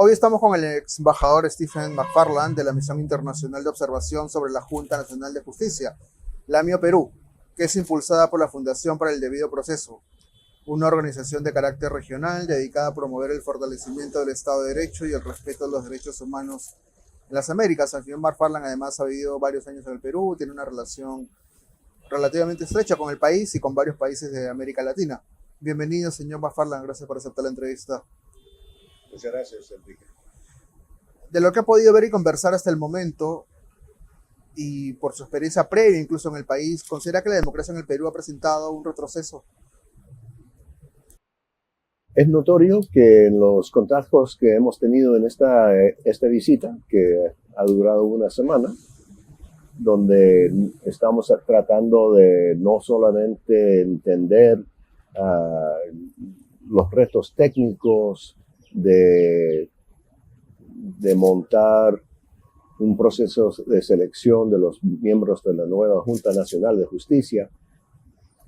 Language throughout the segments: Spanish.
Hoy estamos con el ex embajador Stephen McFarland de la Misión Internacional de Observación sobre la Junta Nacional de Justicia, la MIO Perú, que es impulsada por la Fundación para el Debido Proceso, una organización de carácter regional dedicada a promover el fortalecimiento del Estado de Derecho y el respeto a los derechos humanos en las Américas. El señor McFarland además ha vivido varios años en el Perú, tiene una relación relativamente estrecha con el país y con varios países de América Latina. Bienvenido, señor McFarland, gracias por aceptar la entrevista. Muchas gracias, Enrique. De lo que ha podido ver y conversar hasta el momento, y por su experiencia previa incluso en el país, ¿considera que la democracia en el Perú ha presentado un retroceso? Es notorio que en los contactos que hemos tenido en esta visita, que ha durado una semana, donde estamos tratando de no solamente entender los retos técnicos de montar un proceso de selección de los miembros de la nueva Junta Nacional de Justicia,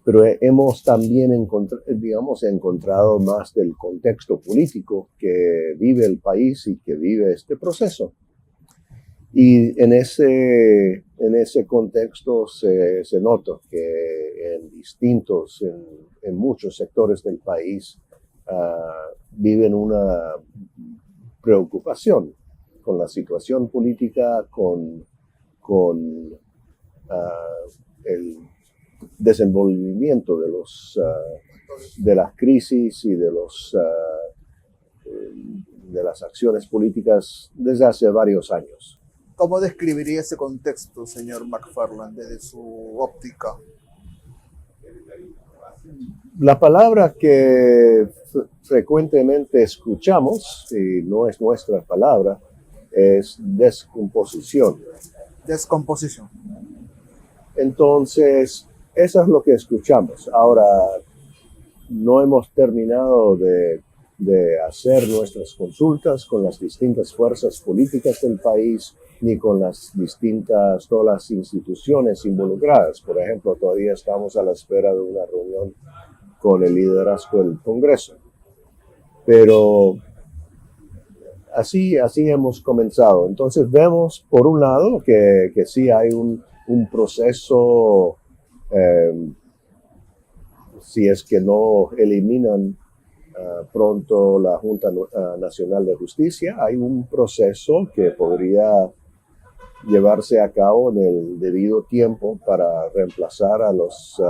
pero hemos también encontrado más del contexto político que vive el país y que vive este proceso. Y en ese contexto se nota que en muchos sectores del país viven una preocupación con la situación política, con el desenvolvimiento de las crisis y de las acciones políticas desde hace varios años. ¿Cómo describiría ese contexto, señor McFarland, desde su óptica? La palabra que frecuentemente escuchamos, y no es nuestra palabra, es descomposición. Descomposición. Entonces, eso es lo que escuchamos. Ahora, no hemos terminado de hacer nuestras consultas con las distintas fuerzas políticas del país, ni con todas las instituciones involucradas. Por ejemplo, todavía estamos a la espera de una reunión con el liderazgo del Congreso. Pero así hemos comenzado. Entonces vemos, por un lado, que sí hay un proceso, si es que no eliminan pronto la Junta Nacional de Justicia, hay un proceso que podría llevarse a cabo en el debido tiempo para reemplazar a los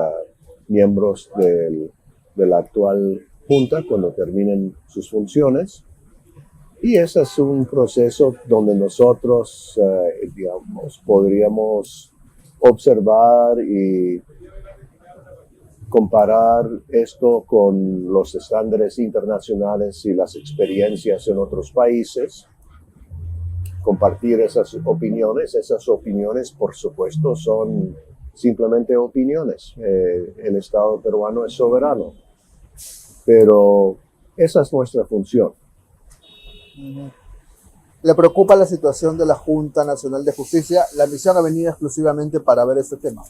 miembros de la actual Junta cuando terminen sus funciones. Y ese es un proceso donde nosotros, podríamos observar y comparar esto con los estándares internacionales y las experiencias en otros países, compartir esas opiniones. Esas opiniones, por supuesto, son simplemente opiniones. El Estado peruano es soberano, pero esa es nuestra función. ¿Le preocupa la situación de la Junta Nacional de Justicia? La misión ha venido exclusivamente para ver este tema.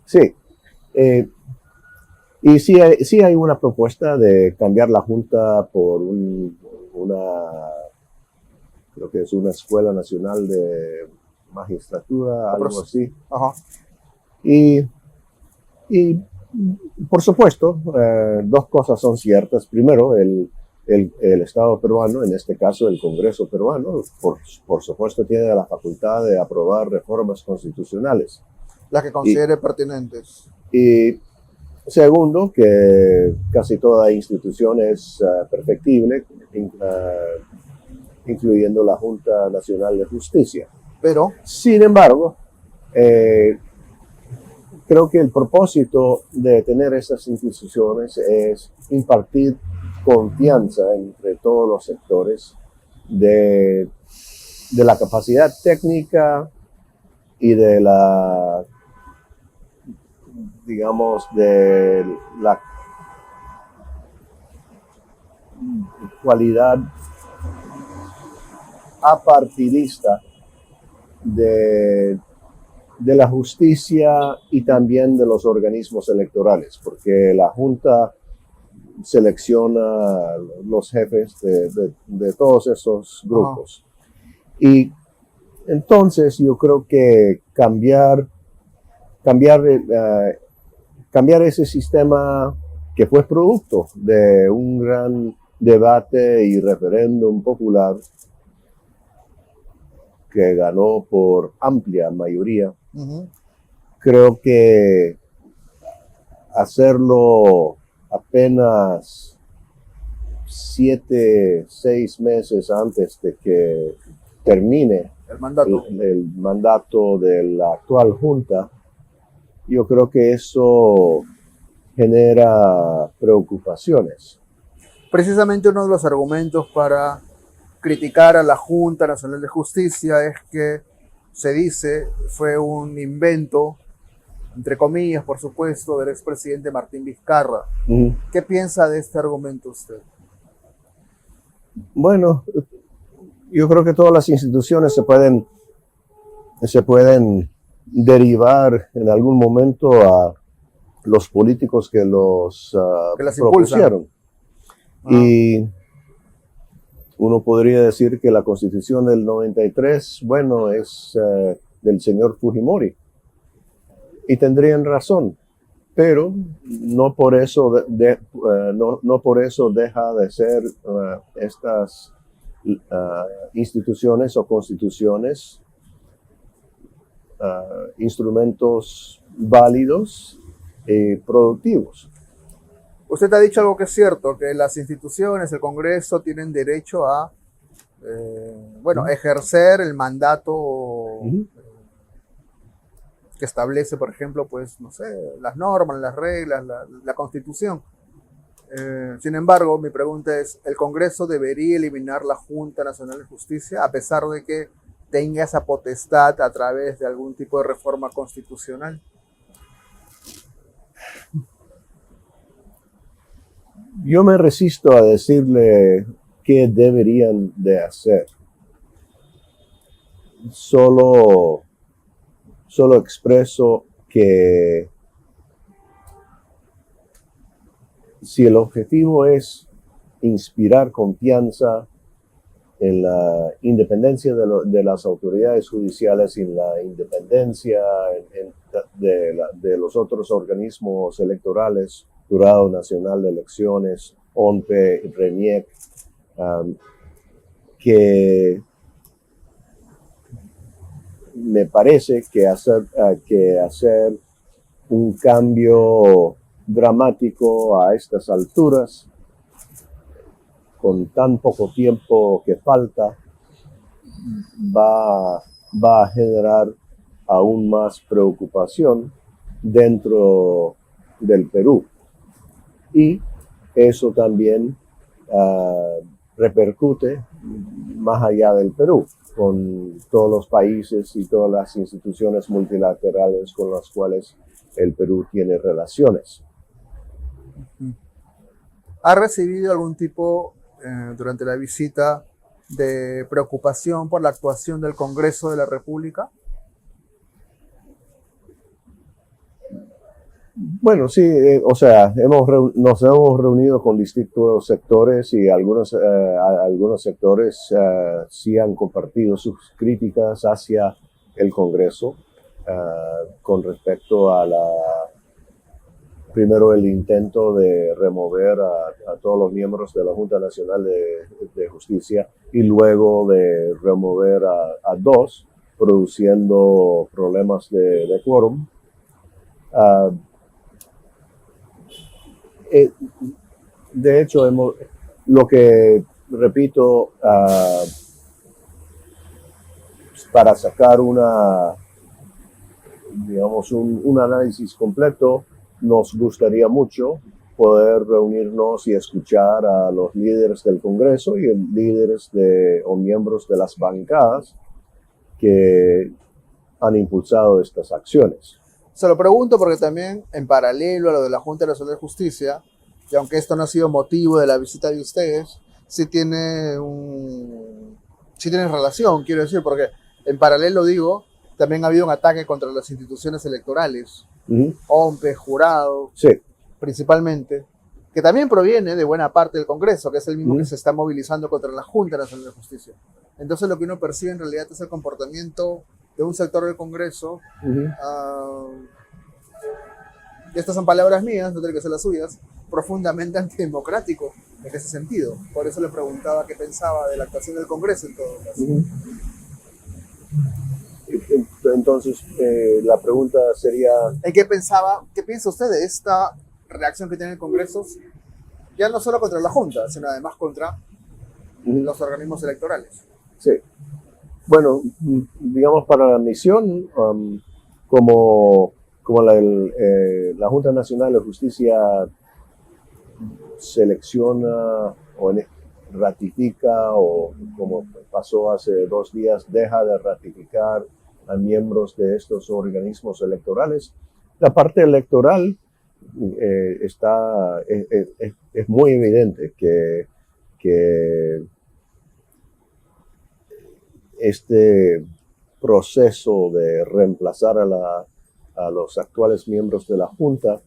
Sí. Y sí hay una propuesta de cambiar la Junta por creo que es una Escuela Nacional de Magistratura, algo así. Ajá. Y por supuesto, dos cosas son ciertas. Primero, el Estado peruano, en este caso el Congreso peruano, por supuesto tiene la facultad de aprobar reformas constitucionales. Las que considere pertinentes. Y segundo, que casi toda institución es perfectible, incluyendo la Junta Nacional de Justicia. Pero, sin embargo, creo que el propósito de tener estas instituciones es impartir confianza entre todos los sectores de la capacidad técnica y de la cualidad apartidista de la justicia y también de los organismos electorales, porque la Junta selecciona los jefes de todos esos grupos. Y entonces yo creo que cambiar ese sistema que fue producto de un gran debate y referéndum popular que ganó por amplia mayoría, creo que hacerlo apenas 6 meses antes de que termine el mandato de la actual junta, yo creo que eso genera preocupaciones. Precisamente uno de los argumentos para criticar a la Junta Nacional de Justicia es que se dice fue un invento, entre comillas, por supuesto, del expresidente Martín Vizcarra. ¿Qué piensa de este argumento usted? Bueno, yo creo que todas las instituciones se pueden derivar en algún momento a los políticos que las propusieron. Y uno podría decir que la Constitución del 93, bueno, es del señor Fujimori. Y tendrían razón, pero no por eso, no por eso deja de ser estas instituciones o constituciones instrumentos válidos y productivos. Usted ha dicho algo que es cierto, que las instituciones, el Congreso, tienen derecho a ejercer el mandato que establece, por ejemplo, pues, no sé, las normas, las reglas, la Constitución. Sin embargo, mi pregunta es, ¿el Congreso debería eliminar la Junta Nacional de Justicia a pesar de que tenga esa potestad a través de algún tipo de reforma constitucional? Yo me resisto a decirle qué deberían de hacer. Solo expreso que si el objetivo es inspirar confianza en la independencia de las autoridades judiciales y en la independencia de los otros organismos electorales, Jurado Nacional de Elecciones, ONPE, RENIEC, que me parece que hacer un cambio dramático a estas alturas, con tan poco tiempo que falta, va a generar aún más preocupación dentro del Perú. Y eso también repercute más allá del Perú, con todos los países y todas las instituciones multilaterales con las cuales el Perú tiene relaciones. ¿Ha recibido algún tipo, durante la visita, de preocupación por la actuación del Congreso de la República? Bueno, sí, nos hemos reunido con distintos sectores y algunos sectores sí han compartido sus críticas hacia el Congreso con respecto a primero el intento de remover a todos los miembros de la Junta Nacional de Justicia y luego de remover a 2, produciendo problemas de quórum. De hecho, lo que repito, para sacar un análisis completo, nos gustaría mucho poder reunirnos y escuchar a los líderes del Congreso y líderes o miembros de las bancadas que han impulsado estas acciones. Se lo pregunto porque también, en paralelo a lo de la Junta Nacional de Justicia, y aunque esto no ha sido motivo de la visita de ustedes, sí tiene relación, quiero decir, porque en paralelo, digo, también ha habido un ataque contra las instituciones electorales, ONPE, Jurado, sí, principalmente. que también proviene de buena parte del Congreso, que es el mismo que se está movilizando contra la Junta Nacional de Justicia. Entonces lo que uno percibe en realidad es el comportamiento de un sector del Congreso, y estas son palabras mías, no tienen que ser las suyas, profundamente antidemocrático en ese sentido. Por eso le preguntaba qué pensaba de la actuación del Congreso en todo caso. Entonces, la pregunta sería... ¿Qué piensa usted de esta reacción que tiene el Congreso, ya no solo contra la Junta, sino además contra los organismos electorales? Sí. Bueno, digamos, para la misión, como la Junta Nacional de Justicia selecciona o ratifica, o como pasó hace 2 días, deja de ratificar a miembros de estos organismos electorales, la parte electoral es muy evidente que este proceso de reemplazar a los actuales miembros de la Junta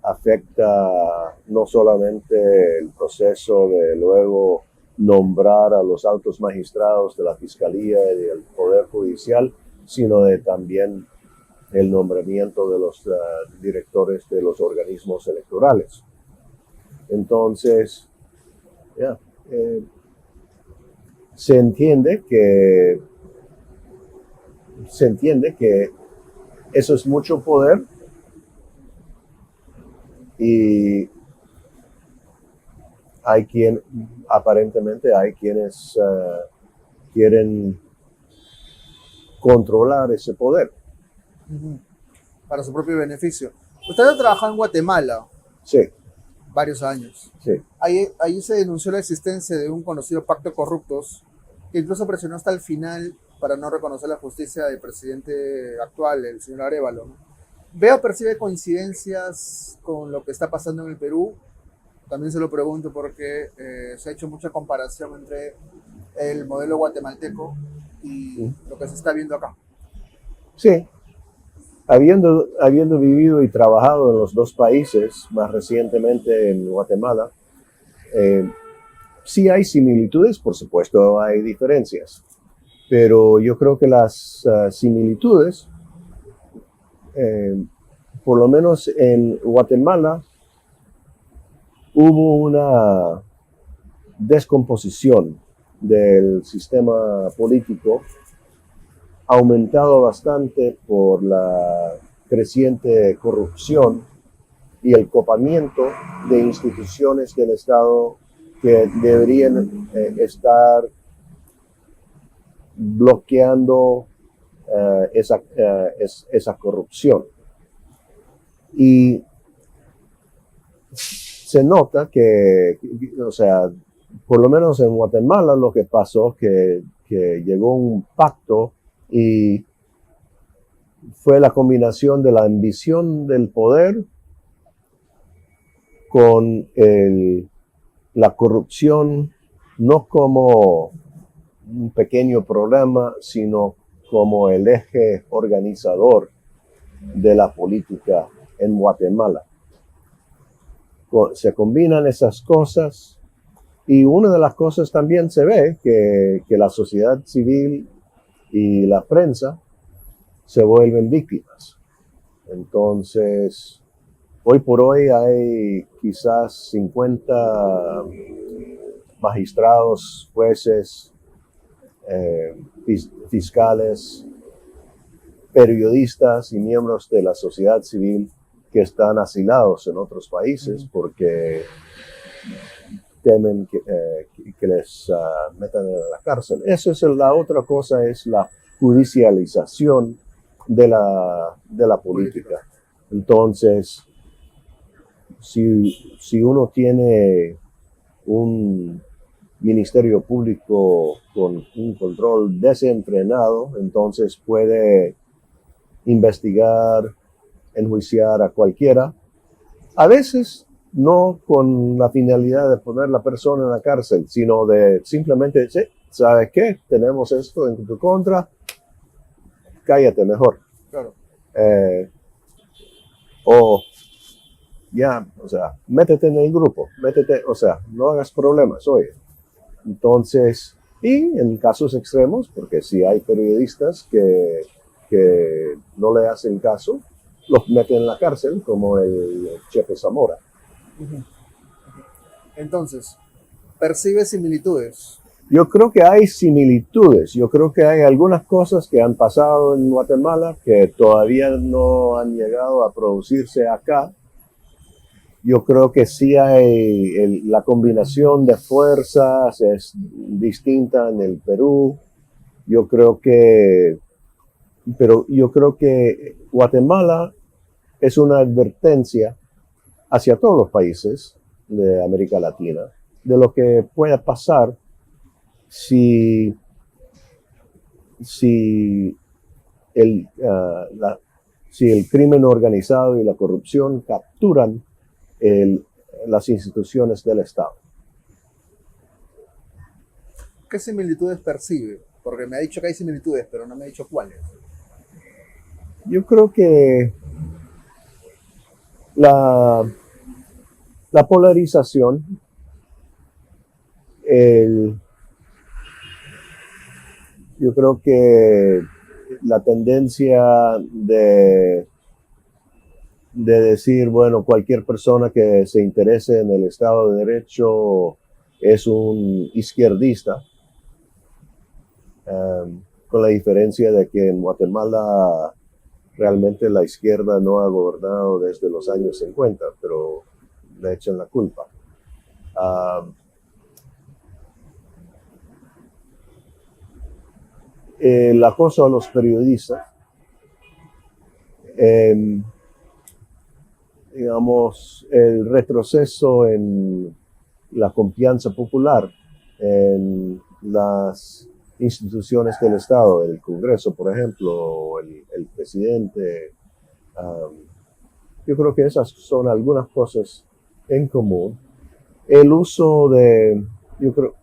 afecta no solamente el proceso de luego nombrar a los altos magistrados de la Fiscalía y del Poder Judicial, sino también el nombramiento de los directores de los organismos electorales. Entonces, se entiende que eso es mucho poder, y aparentemente hay quienes quieren controlar ese poder. Para su propio beneficio. Usted ha trabajado en Guatemala. Sí. Varios años. Sí. Ahí se denunció la existencia de un conocido pacto de corruptos que incluso presionó hasta el final para no reconocer la justicia del presidente actual, el señor Arévalo, ¿no? ¿Percibe coincidencias con lo que está pasando en el Perú? También se lo pregunto porque se ha hecho mucha comparación entre el modelo guatemalteco y lo que se está viendo acá. Sí. Habiendo vivido y trabajado en los 2 países, más recientemente en Guatemala, sí hay similitudes, por supuesto hay diferencias, pero yo creo que las similitudes, por lo menos en Guatemala, hubo una descomposición del sistema político, aumentado bastante por la creciente corrupción y el copamiento de instituciones del Estado que deberían estar bloqueando esa corrupción. Y se nota que, por lo menos en Guatemala lo que pasó que llegó un pacto, y fue la combinación de la ambición del poder con la corrupción, no como un pequeño problema, sino como el eje organizador de la política en Guatemala. Se combinan esas cosas, y una de las cosas también se ve que la sociedad civil y la prensa se vuelven víctimas. Entonces, hoy por hoy hay quizás 50 magistrados, jueces, fiscales, periodistas y miembros de la sociedad civil que están asilados en otros países porque temen que les metan en la cárcel. Eso es la otra cosa, es la judicialización de la política. Entonces, si uno tiene un ministerio público con un control desenfrenado, entonces puede investigar, enjuiciar a cualquiera, a veces no con la finalidad de poner a la persona en la cárcel, sino de simplemente decir, ¿sabes qué? Tenemos esto en tu contra, cállate mejor. Claro. o ya, o sea, métete en el grupo, métete, o sea, no hagas problemas, oye. Entonces, y en casos extremos, porque si hay periodistas que no le hacen caso, los meten en la cárcel, como el Chepe Zamora. Entonces, percibe similitudes. Yo creo que hay similitudes, yo creo que hay algunas cosas que han pasado en Guatemala que todavía no han llegado a producirse acá. Yo creo que sí hay, la combinación de fuerzas es distinta en el Perú. Pero yo creo que Guatemala es una advertencia hacia todos los países de América Latina de lo que pueda pasar si el, si el crimen organizado y la corrupción capturan las instituciones del Estado. ¿Qué similitudes percibe? Porque me ha dicho que hay similitudes, pero no me ha dicho cuáles. Yo creo que la polarización, yo creo que la tendencia de decir, bueno, cualquier persona que se interese en el Estado de Derecho es un izquierdista, con la diferencia de que en Guatemala realmente la izquierda no ha gobernado desde los años 50, pero le echan la culpa. El acoso a los periodistas, digamos, el retroceso en la confianza popular en las instituciones del Estado, el Congreso, por ejemplo, el presidente. Yo creo que esas son algunas cosas en común. El uso yo creo,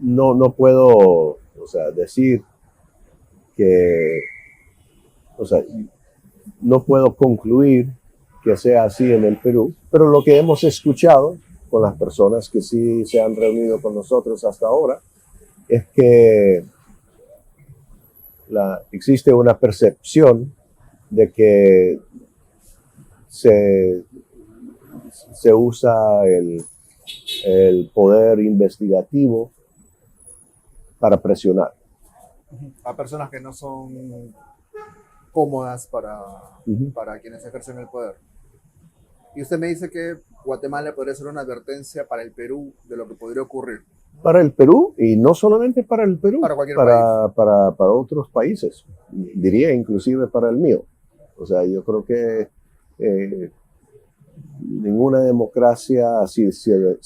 no puedo, o sea, decir que, o sea, no puedo concluir que sea así en el Perú, pero lo que hemos escuchado con las personas que sí se han reunido con nosotros hasta ahora es que existe una percepción de que se usa el poder investigativo para presionar. A personas que no son cómodas para quienes ejercen el poder. Y usted me dice que Guatemala podría ser una advertencia para el Perú de lo que podría ocurrir. Para el Perú, y no solamente para el Perú, para cualquier país. Para otros países, diría inclusive para el mío. O sea, yo creo que ninguna democracia, si se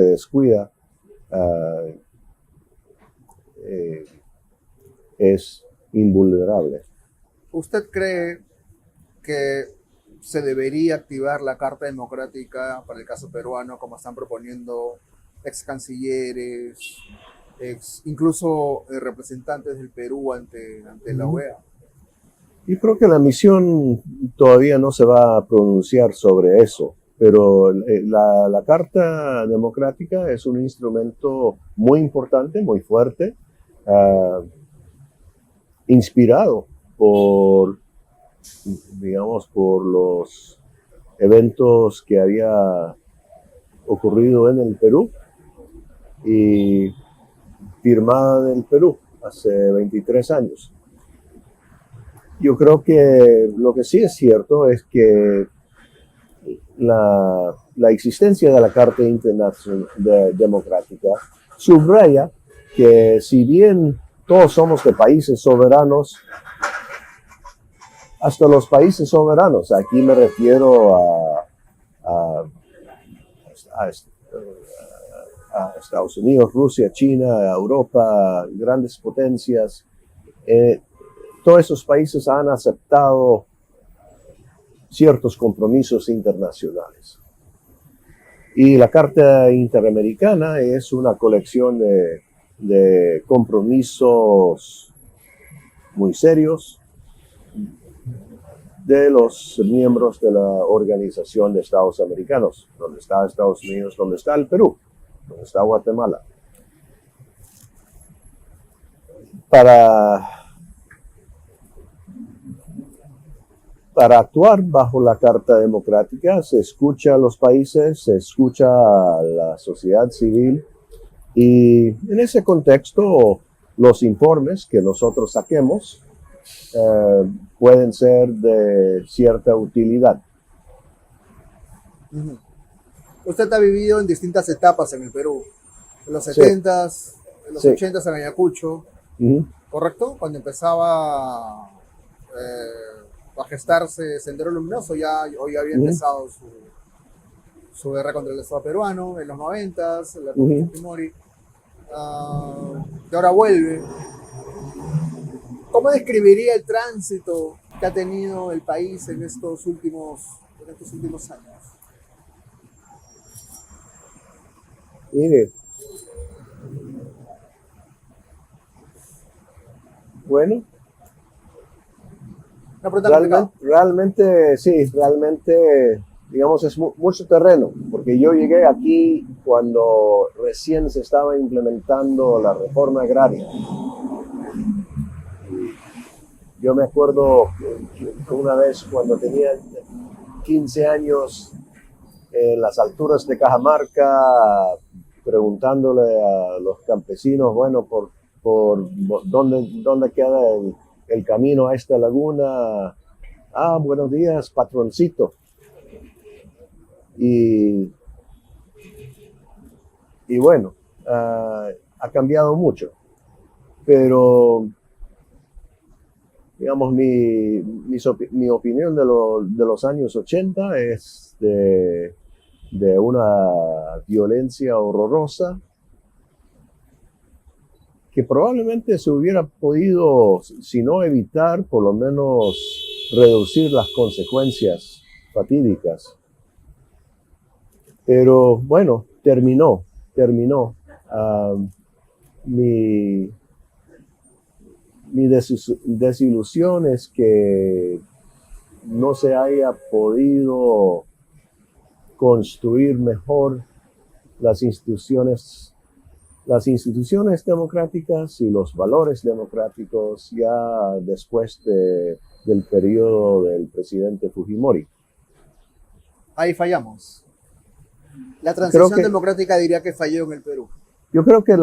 descuida, es invulnerable. ¿Usted cree que se debería activar la Carta Democrática para el caso peruano, como están proponiendo ex cancilleres, incluso representantes del Perú ante la OEA? Yo creo que la misión todavía no se va a pronunciar sobre eso, pero la Carta Democrática es un instrumento muy importante, muy fuerte, inspirado por los eventos que había ocurrido en el Perú y firmada en el Perú hace 23 años. Yo creo que lo que sí es cierto es que la existencia de la Carta Internacional Democrática subraya que si bien todos somos de países soberanos, hasta los países soberanos, aquí me refiero a Estados Unidos, Rusia, China, Europa, grandes potencias, todos esos países han aceptado ciertos compromisos internacionales. Y la Carta Interamericana es una colección de compromisos muy serios, de los miembros de la Organización de Estados Americanos, donde está Estados Unidos, donde está el Perú, donde está Guatemala. Para actuar bajo la Carta Democrática se escucha a los países, se escucha a la sociedad civil, y en ese contexto los informes que nosotros saquemos pueden ser de cierta utilidad. Usted ha vivido en distintas etapas en el Perú, en los 70s, en los 80s en Ayacucho, ¿correcto? Cuando empezaba a gestarse Sendero Luminoso, hoy había empezado su guerra contra el Estado peruano, en los 90s, la República Fujimori, que ahora vuelve. ¿Cómo describiría el tránsito que ha tenido el país en estos últimos años? Mire, bueno, realmente, digamos, es mucho terreno, porque yo llegué aquí cuando recién se estaba implementando la reforma agraria. Yo me acuerdo que una vez cuando tenía 15 años, en las alturas de Cajamarca, preguntándole a los campesinos, bueno, por dónde queda el camino a esta laguna. Ah, buenos días, patroncito. Y bueno, ha cambiado mucho, pero digamos, mi opinión de los años 80 es de una violencia horrorosa que probablemente se hubiera podido, si no evitar, por lo menos reducir las consecuencias fatídicas. Pero bueno, terminó. Mi desilusión es que no se haya podido construir mejor las instituciones democráticas y los valores democráticos ya después del periodo del presidente Fujimori. Ahí fallamos. La transición democrática diría que falló en el Perú. Yo creo que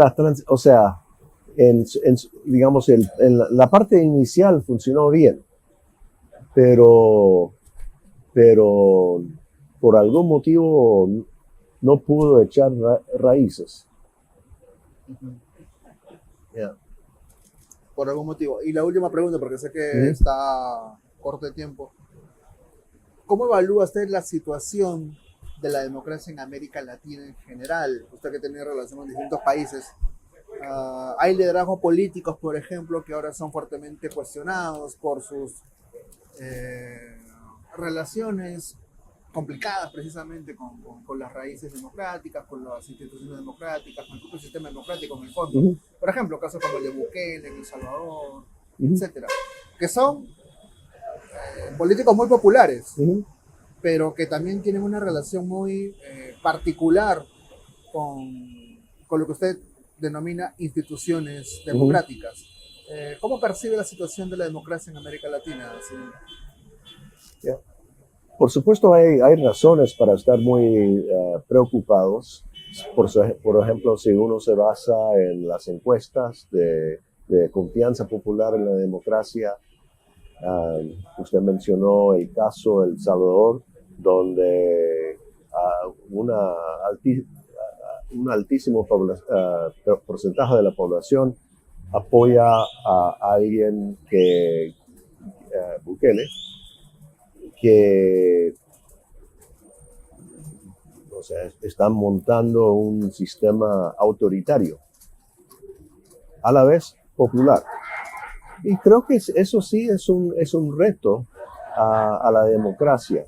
digamos, la parte inicial funcionó bien, pero por algún motivo no pudo echar raíces. Yeah. Por algún motivo. Y la última pregunta, porque sé que está corto de tiempo. ¿Cómo evalúa usted la situación de la democracia en América Latina en general? Usted que tiene relación con distintos países. Hay liderazgos políticos, por ejemplo, que ahora son fuertemente cuestionados por sus relaciones complicadas precisamente con las raíces democráticas, con las instituciones democráticas, con el propio sistema democrático en el fondo. Por ejemplo, casos como el de Bukele en El Salvador, etcétera, que son políticos muy populares, pero que también tienen una relación muy particular con lo que usted denomina instituciones democráticas. ¿Cómo percibe la situación de la democracia en América Latina, señor? Yeah. Por supuesto, hay razones para estar muy preocupados. Por ejemplo, si uno se basa en las encuestas de confianza popular en la democracia, usted mencionó el caso El Salvador, donde un altísimo porcentaje de la población apoya a alguien que Bukele, que están montando un sistema autoritario, a la vez popular. Y creo que eso sí es un reto a la democracia.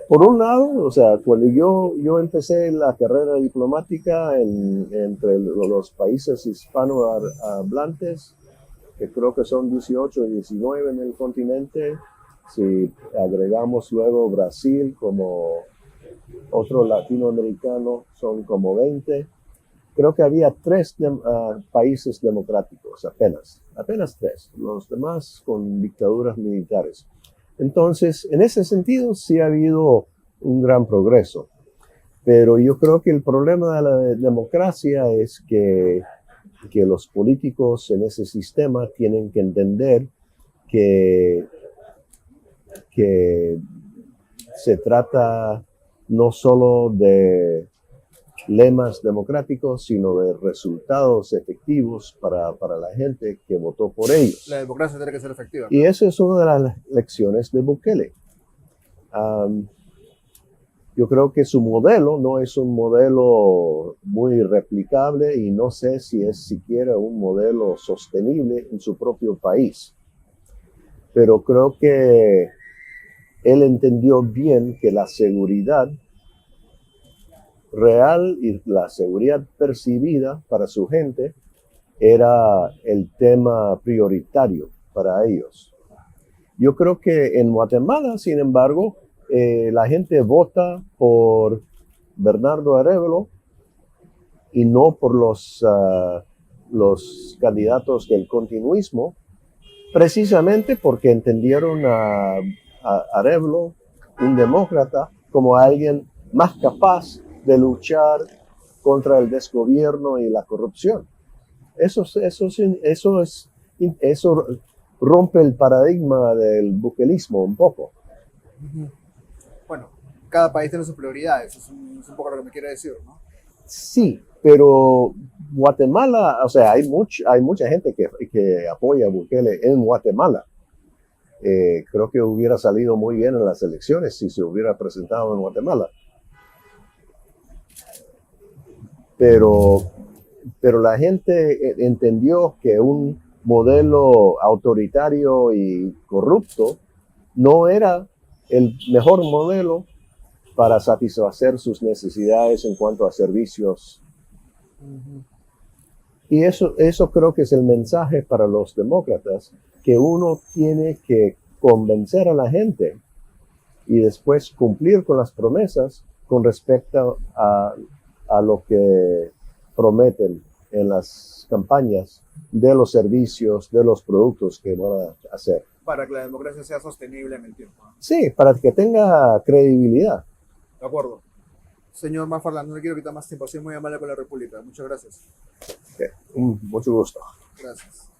Por un lado, cuando yo empecé la carrera diplomática entre los países hispanohablantes, que creo que son 18 o 19 en el continente, Si agregamos luego Brasil como otro latinoamericano, son como 20. Creo que había 3 países democráticos, apenas 3, los demás con dictaduras militares. Entonces, en ese sentido sí ha habido un gran progreso. Pero yo creo que el problema de la democracia es que los políticos en ese sistema tienen que entender que se trata no solo de lemas democráticos, sino de resultados efectivos para la gente que votó por ellos. La democracia tiene que ser efectiva. Y eso es una de las lecciones de Bukele. Yo creo que su modelo no es un modelo muy replicable y no sé si es siquiera un modelo sostenible en su propio país. Pero creo que él entendió bien que la seguridad real y la seguridad percibida para su gente era el tema prioritario para ellos. Yo creo que en Guatemala, sin embargo, la gente vota por Bernardo Arévalo y no por los candidatos del continuismo, precisamente porque entendieron a Arévalo, un demócrata, como alguien más capaz de luchar contra el desgobierno y la corrupción. Eso rompe el paradigma del bukelismo un poco. Bueno, cada país tiene sus prioridades, es un poco lo que me quiere decir, ¿no? Sí, pero Guatemala, o sea, hay mucha gente que apoya a Bukele en Guatemala. Creo que hubiera salido muy bien en las elecciones si se hubiera presentado en Guatemala. Pero la gente entendió que un modelo autoritario y corrupto no era el mejor modelo para satisfacer sus necesidades en cuanto a servicios. Y eso creo que es el mensaje para los demócratas, que uno tiene que convencer a la gente y después cumplir con las promesas con respecto a lo que prometen en las campañas de los servicios, de los productos que van a hacer. Para que la democracia sea sostenible en el tiempo. Sí, para que tenga credibilidad. De acuerdo. Señor McFarland, no le quiero quitar más tiempo, soy muy amable con la República. Muchas gracias. Okay. Mucho gusto. Gracias.